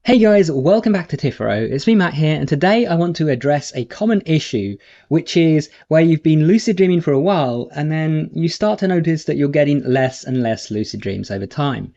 Hey guys, welcome back to Tifero. It's me Matt here, and today I want to address a common issue, which is where you've been lucid dreaming for a while and then you start to notice that you're getting less and less lucid dreams over time.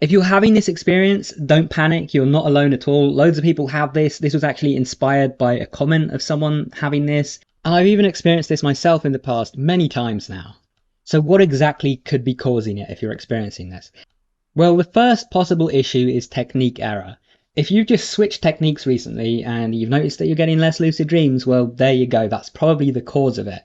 If you're having this experience, don't panic, you're not alone at all. Loads of people have this. This was actually inspired by a comment of someone having this, and I've even experienced this myself in the past many times now. So what exactly could be causing it if you're experiencing this? Well, the first possible issue is technique error. If you've just switched techniques recently and you've noticed that you're getting less lucid dreams, well, there you go. That's probably the cause of it.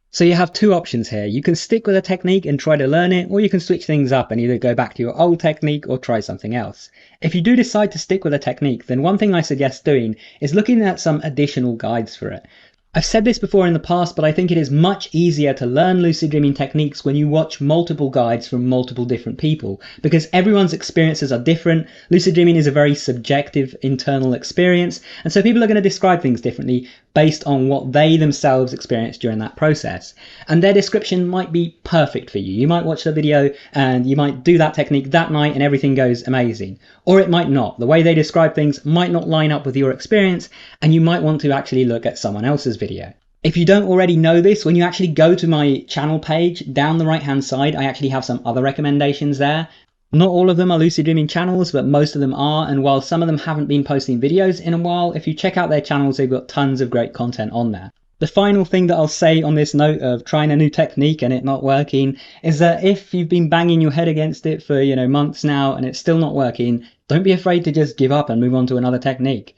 So you have two options here. You can stick with a technique and try to learn it, or you can switch things up and either go back to your old technique or try something else. If you do decide to stick with a technique, then one thing I suggest doing is looking at some additional guides for it. I've said this before in the past, but I think it is much easier to learn lucid dreaming techniques when you watch multiple guides from multiple different people, because everyone's experiences are different. Lucid dreaming is a very subjective internal experience, and so people are going to describe things differently based on what they themselves experienced during that process. And their description might be perfect for you. You might watch the video and you might do that technique that night and everything goes amazing. Or it might not. The way they describe things might not line up with your experience, and you might want to actually look at someone else's video. If you don't already know this, when you actually go to my channel page, down the right hand side, I actually have some other recommendations there. Not all of them are lucid dreaming channels, but most of them are, and while some of them haven't been posting videos in a while, if you check out their channels, they've got tons of great content on there. The final thing that I'll say on this note of trying a new technique and it not working is that if you've been banging your head against it for, months now and it's still not working, don't be afraid to just give up and move on to another technique.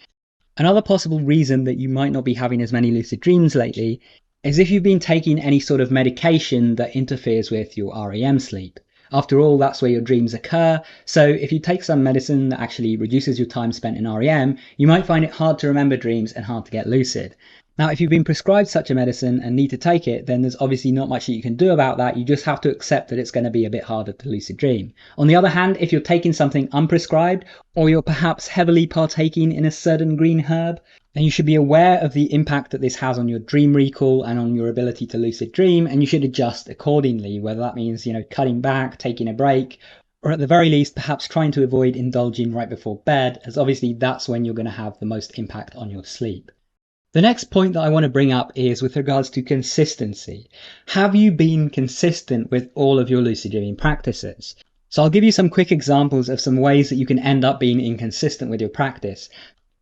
Another possible reason that you might not be having as many lucid dreams lately is if you've been taking any sort of medication that interferes with your REM sleep. After all, that's where your dreams occur, so if you take some medicine that actually reduces your time spent in REM, you might find it hard to remember dreams and hard to get lucid. Now, if you've been prescribed such a medicine and need to take it, then there's obviously not much that you can do about that. You just have to accept that it's going to be a bit harder to lucid dream. On the other hand, if you're taking something unprescribed, or you're perhaps heavily partaking in a certain green herb, then you should be aware of the impact that this has on your dream recall and on your ability to lucid dream, and you should adjust accordingly, whether that means, cutting back, taking a break, or at the very least, perhaps trying to avoid indulging right before bed, as obviously that's when you're going to have the most impact on your sleep. The next point that I want to bring up is with regards to consistency. Have you been consistent with all of your lucid dreaming practices? So I'll give you some quick examples of some ways that you can end up being inconsistent with your practice.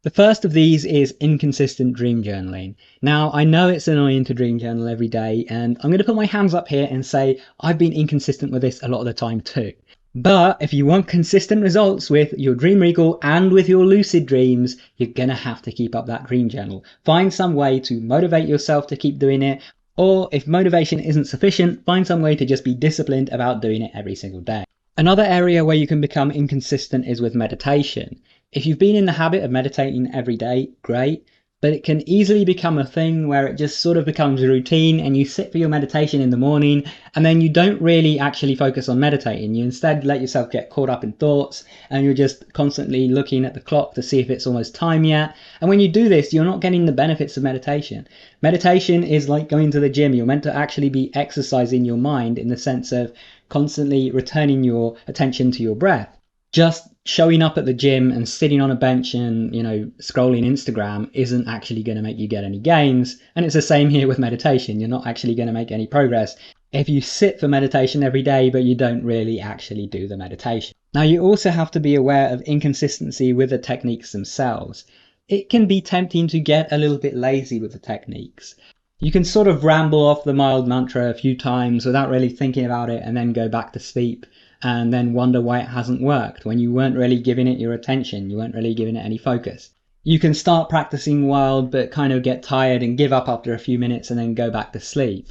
The first of these is inconsistent dream journaling. Now, I know it's annoying to dream journal every day, and I'm going to put my hands up here and say I've been inconsistent with this a lot of the time too. But if you want consistent results with your dream recall and with your lucid dreams, you're going to have to keep up that dream journal. Find some way to motivate yourself to keep doing it, or if motivation isn't sufficient, find some way to just be disciplined about doing it every single day. Another area where you can become inconsistent is with meditation. If you've been in the habit of meditating every day, great. But it can easily become a thing where it just sort of becomes a routine and you sit for your meditation in the morning and then you don't really actually focus on meditating. You instead let yourself get caught up in thoughts and you're just constantly looking at the clock to see if it's almost time yet. And when you do this, you're not getting the benefits of meditation. Meditation is like going to the gym. You're meant to actually be exercising your mind in the sense of constantly returning your attention to your breath. Just showing up at the gym and sitting on a bench and, scrolling Instagram isn't actually going to make you get any gains. And it's the same here with meditation. You're not actually going to make any progress if you sit for meditation every day, but you don't really actually do the meditation. Now, you also have to be aware of inconsistency with the techniques themselves. It can be tempting to get a little bit lazy with the techniques. You can sort of ramble off the mild mantra a few times without really thinking about it and then go back to sleep and then wonder why it hasn't worked when you weren't really giving it your attention, you weren't really giving it any focus. You can start practicing wild but kind of get tired and give up after a few minutes and then go back to sleep.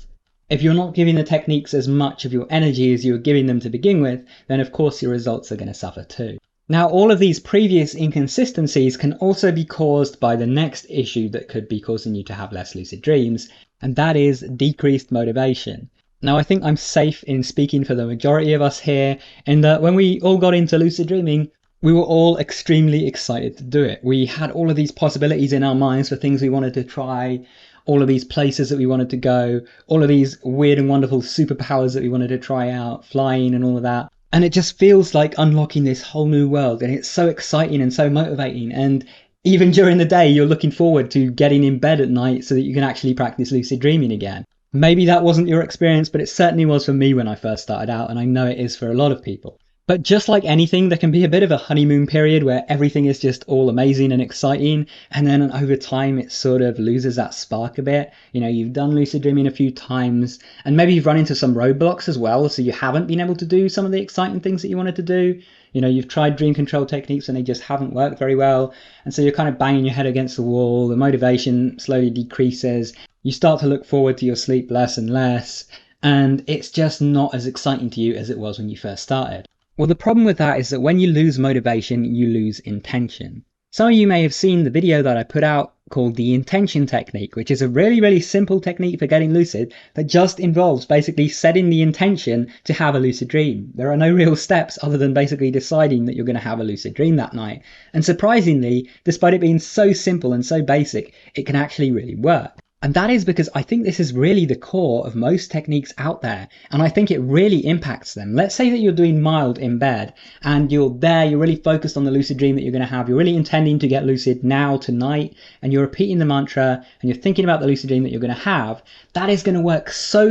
If you're not giving the techniques as much of your energy as you were giving them to begin with, then of course your results are going to suffer too. Now, all of these previous inconsistencies can also be caused by the next issue that could be causing you to have less lucid dreams, and that is decreased motivation. Now, I think I'm safe in speaking for the majority of us here in that when we all got into lucid dreaming, we were all extremely excited to do it. We had all of these possibilities in our minds for things we wanted to try, all of these places that we wanted to go, all of these weird and wonderful superpowers that we wanted to try out, flying and all of that. And it just feels like unlocking this whole new world, and it's so exciting and so motivating. And even during the day, you're looking forward to getting in bed at night so that you can actually practice lucid dreaming again. Maybe that wasn't your experience, but it certainly was for me when I first started out, and I know it is for a lot of people. But just like anything, there can be a bit of a honeymoon period where everything is just all amazing and exciting, and then over time it sort of loses that spark a bit. You know, you've done lucid dreaming a few times, and maybe you've run into some roadblocks as well, so you haven't been able to do some of the exciting things that you wanted to do. You know, you've tried dream control techniques and they just haven't worked very well, and so you're kind of banging your head against the wall, the motivation slowly decreases, you start to look forward to your sleep less and less, and it's just not as exciting to you as it was when you first started. Well, the problem with that is that when you lose motivation, you lose intention. Some of you may have seen the video that I put out called the intention technique, which is a really simple technique for getting lucid that just involves basically setting the intention to have a lucid dream. There are no real steps other than basically deciding that you're going to have a lucid dream that night. And surprisingly, despite it being so simple and so basic, it can actually really work. And that is because I think this is really the core of most techniques out there, and I think it really impacts them. Let's say that you're doing mild in bed, and you're really focused on the lucid dream that you're going to have. You're really intending to get lucid now, tonight, and you're repeating the mantra, and you're thinking about the lucid dream that you're going to have. That is going to work so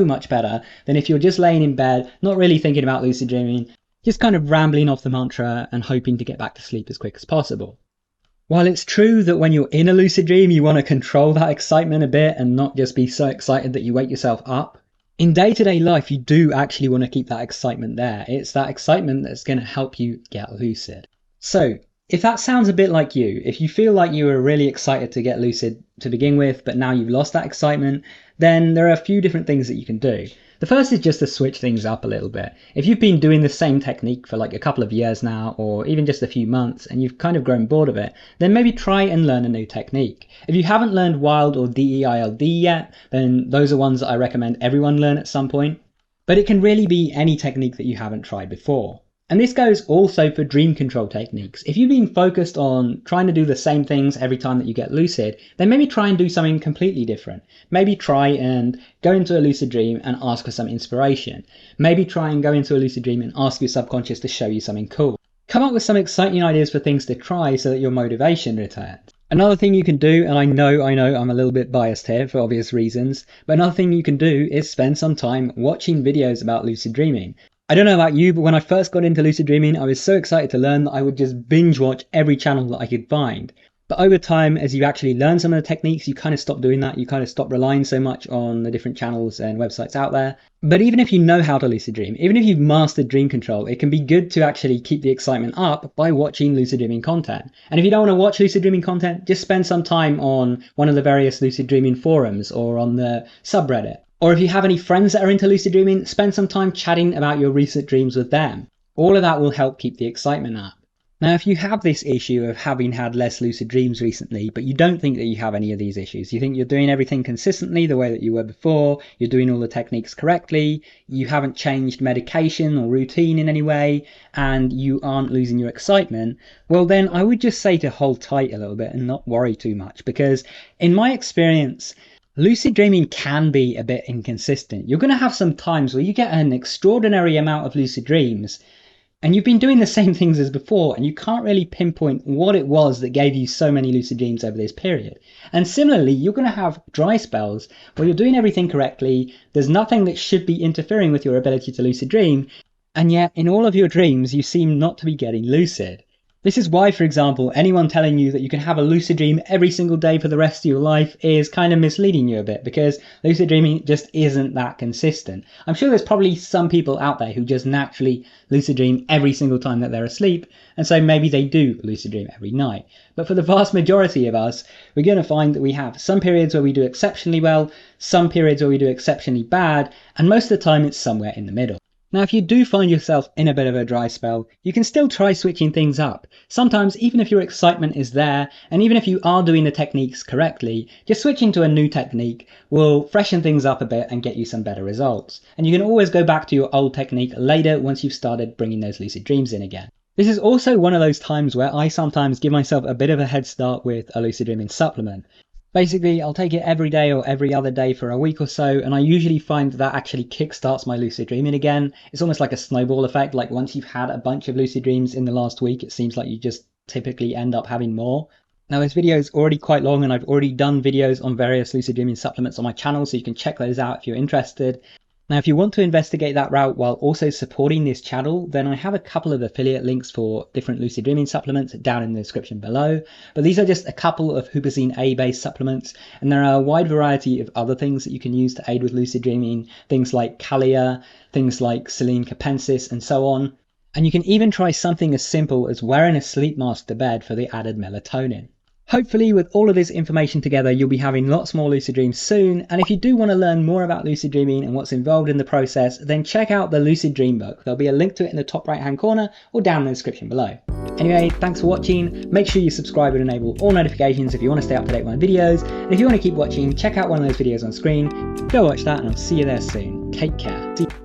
much better than if you're just laying in bed, not really thinking about lucid dreaming, just kind of rambling off the mantra and hoping to get back to sleep as quick as possible. While it's true that when you're in a lucid dream, you want to control that excitement a bit and not just be so excited that you wake yourself up, in day-to-day life, you do actually want to keep that excitement there. It's that excitement that's going to help you get lucid. So, if that sounds a bit like you, if you feel like you were really excited to get lucid to begin with, but now you've lost that excitement, then there are a few different things that you can do. The first is just to switch things up a little bit. If you've been doing the same technique for like a couple of years now, or even just a few months, and you've kind of grown bored of it, then maybe try and learn a new technique. If you haven't learned Wild or DEILD yet, then those are ones that I recommend everyone learn at some point. But it can really be any technique that you haven't tried before. And this goes also for dream control techniques. If you've been focused on trying to do the same things every time that you get lucid, then maybe try and do something completely different. Maybe try and go into a lucid dream and ask for some inspiration. Maybe try and go into a lucid dream and ask your subconscious to show you something cool. Come up with some exciting ideas for things to try so that your motivation returns. Another thing you can do, and I know I'm a little bit biased here for obvious reasons, but another thing you can do is spend some time watching videos about lucid dreaming. I don't know about you, but when I first got into lucid dreaming, I was so excited to learn that I would just binge watch every channel that I could find. But over time, as you actually learn some of the techniques, you kind of stop doing that. You kind of stop relying so much on the different channels and websites out there. But even if you know how to lucid dream, even if you've mastered dream control, it can be good to actually keep the excitement up by watching lucid dreaming content. And if you don't want to watch lucid dreaming content, just spend some time on one of the various lucid dreaming forums or on the subreddit. Or if you have any friends that are into lucid dreaming, spend some time chatting about your recent dreams with them. All of that will help keep the excitement up. Now, if you have this issue of having had less lucid dreams recently, but you don't think that you have any of these issues, you think you're doing everything consistently the way that you were before, you're doing all the techniques correctly, you haven't changed medication or routine in any way, and you aren't losing your excitement, well then I would just say to hold tight a little bit and not worry too much, because in my experience, lucid dreaming can be a bit inconsistent. You're going to have some times where you get an extraordinary amount of lucid dreams, and you've been doing the same things as before, and you can't really pinpoint what it was that gave you so many lucid dreams over this period. And similarly, you're going to have dry spells where you're doing everything correctly, there's nothing that should be interfering with your ability to lucid dream, and yet in all of your dreams you seem not to be getting lucid. This is why, for example, anyone telling you that you can have a lucid dream every single day for the rest of your life is kind of misleading you a bit, because lucid dreaming just isn't that consistent. I'm sure there's probably some people out there who just naturally lucid dream every single time that they're asleep, and so maybe they do lucid dream every night. But for the vast majority of us, we're going to find that we have some periods where we do exceptionally well, some periods where we do exceptionally bad, and most of the time it's somewhere in the middle. Now, if you do find yourself in a bit of a dry spell, you can still try switching things up. Sometimes, even if your excitement is there, and even if you are doing the techniques correctly, just switching to a new technique will freshen things up a bit and get you some better results. And you can always go back to your old technique later once you've started bringing those lucid dreams in again. This is also one of those times where I sometimes give myself a bit of a head start with a lucid dreaming supplement. Basically, I'll take it every day or every other day for a week or so, and I usually find that actually kickstarts my lucid dreaming again. It's almost like a snowball effect. Like once you've had a bunch of lucid dreams in the last week, it seems like you just typically end up having more. Now this video is already quite long and I've already done videos on various lucid dreaming supplements on my channel, so you can check those out if you're interested. Now, if you want to investigate that route while also supporting this channel, then I have a couple of affiliate links for different lucid dreaming supplements down in the description below. But these are just a couple of Huperzine A based supplements, and there are a wide variety of other things that you can use to aid with lucid dreaming, things like Kalia, things like Selene capensis, and so on. And you can even try something as simple as wearing a sleep mask to bed for the added melatonin. Hopefully with all of this information together, you'll be having lots more lucid dreams soon. And if you do want to learn more about lucid dreaming and what's involved in the process, then check out the Lucid Dream book. There'll be a link to it in the top right hand corner or down in the description below. Anyway, thanks for watching. Make sure you subscribe and enable all notifications if you want to stay up to date with my videos. And if you want to keep watching, check out one of those videos on screen. Go watch that and I'll see you there soon. Take care. See you.